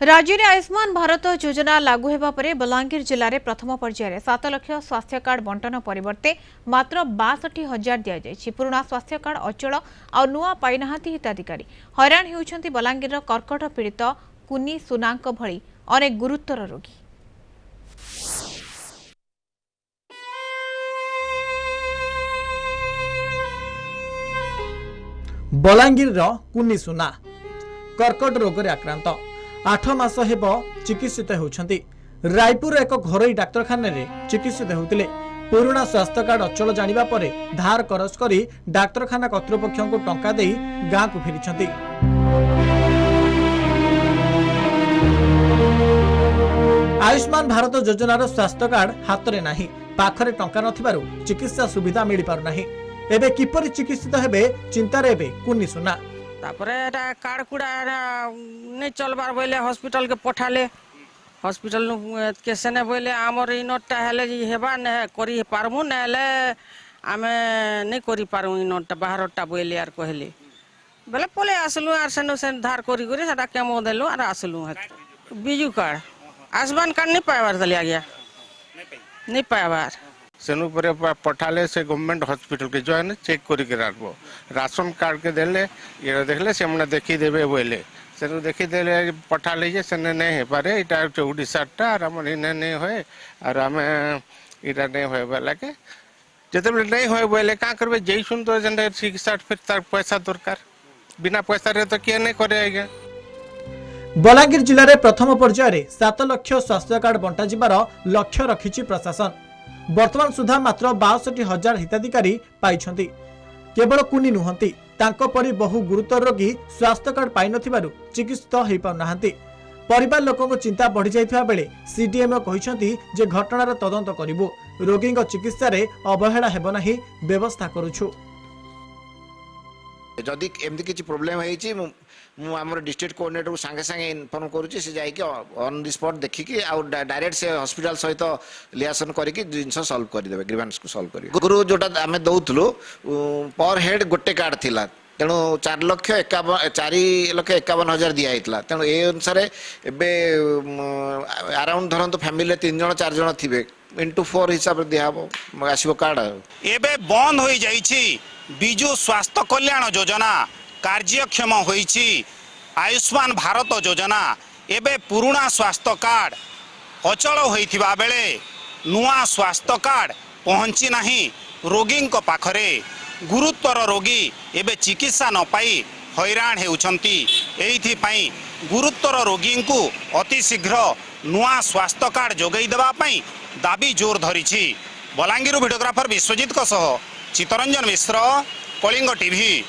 राज्य में आयुष्मान भारत योजना लागू होगा पर बलांगीर जिले में प्रथम पर्यायर 7 लाख स्वास्थ्य कार्ड बंटन परिवर्ते मात्र 62,000 दि जाएगी। पुराना स्वास्थ्य कार्ड अचल और नुआ पाईना हिताधिकारी हैरान होती बलांगीर कर्कट पीड़ित कुनी सुना भली अनेक गुरुतर रोगी। बलांगीर कुनी सुना कर्कट रोग आक्रांत 8 मास हेब चिकित्सित होउछंती। रायपुर एक घरोई डाक्तरखाना रे चिकित्सित होउतिले। पुराना स्वास्थ्य कार्ड अचल जानिबा परे धार करज करी डाक्तरखाना कर्तृपक्ष को टंका देई गाँ को फेरिछंती। आयुष्मान भारत योजनार स्वास्थ्य कार्ड हाथ में नाही, पाखरे टंका नथिबारु चिकित्सा सुविधा मिली पारु नाही। एबे किपरि चिकित्सित हेबे चिंतार एबे कुनी सुना। तापरे कार्ड कुड़ा नहीं चलबार बोले हॉस्पिटल के पठाले हॉस्पिटल के सेने बोले आमर इनटा हेले हेबा ने करी पारमु नेले आमे नहीं करी पारु इनटा बाहरटा बोले यार कहले बोले पले आसलु आर सेनो से धार करी करी सेटा केमो देलु आर आसलु बिजू कार्ड आयुष्मान कार्ड नहीं पाइबार दलिया गया नहीं पाइबार सेनु पर पठाले से गवर्नमेंट हॉस्पिटल के जो है ना चेक करके राखबो राशन कार्ड के देले ये देखले से हमने देखी देबे बोले सेनु देखी देले पठाले जे सेने नहीं है पारे इटा 24 आर हम नहीं होए और हमें इटा नहीं होए वाला के जते नहीं होए बोले का करबे जेई सुन तो जंदे 60 फिर तार पैसा दरकार बिना पैसा रे तो के नहीं करे आगे। बलांगीर जिले में प्रथम पर्यायर 7 लाख स्वास्थ्य कार्ड बंटा जिबार लक्ष्य रखिछि प्रशासन। वर्तमान सुधा मात्र 62,000 हिताधिकारी पाइछंती। केवल कुनी नुहंती तांको परि बहु गुरुतर रोगी स्वास्थ्य कार्ड पाइ नथिबारु चिकित्सित हेइ पाउनाहांती। परिवार लोकंको चिंता बढ़ी जाइथिबा बेले सीडीएमओ कहिसंती जे घटनार तदंत करिवु, रोगींको चिकित्सा रे अवहेला हेबो नाही व्यवस्था करूछु। जदि एमती किसी प्रोब्लेम होईची आम डिस्ट्रिक्ट कोऑर्डिनेटर को सांगे सांगे इनफॉर्म करुच्ची से जाइए ऑन द स्पॉट देखिकी डायरेक्ट से हॉस्पिटल सहित लियासन करके जिनस सॉल्व करदे ग्रीवेंस को सॉल्व कर गुरु जोटा आम दौलू पर हेड गोटे कार्ड थिला तेणु 4,51,000 दिया तेणु ए अनुसार अराउंड धरत फैमिली 3 जन 4 जन थे इंटू 4 हिसाब से दिया आसो कार्ड एबे बंद हो जाइछि बिजु स्वास्थ्य कल्याण योजना कार्यक्षम होइछि। आयुष्मान भारत योजना एबे पुराना स्वास्थ्य कार्ड अचल होइथिबा बेले नुआ स्वास्थ्य कार्ड पहुंची नहीं रोगी पाखरे गुरुतर रोगी एबे चिकित्सा न पाई हैरान हेउछंती। एइथि पई गुरुतर रोगी को अति शीघ्र नुआ स्वास्थ्य कार्ड जोगई देबा पई दाबी जोर धरिछि। बलांगीर वीडियोग्राफर विश्वजीत को सह चित्तरंजन मिश्र, कलिंग टीवी।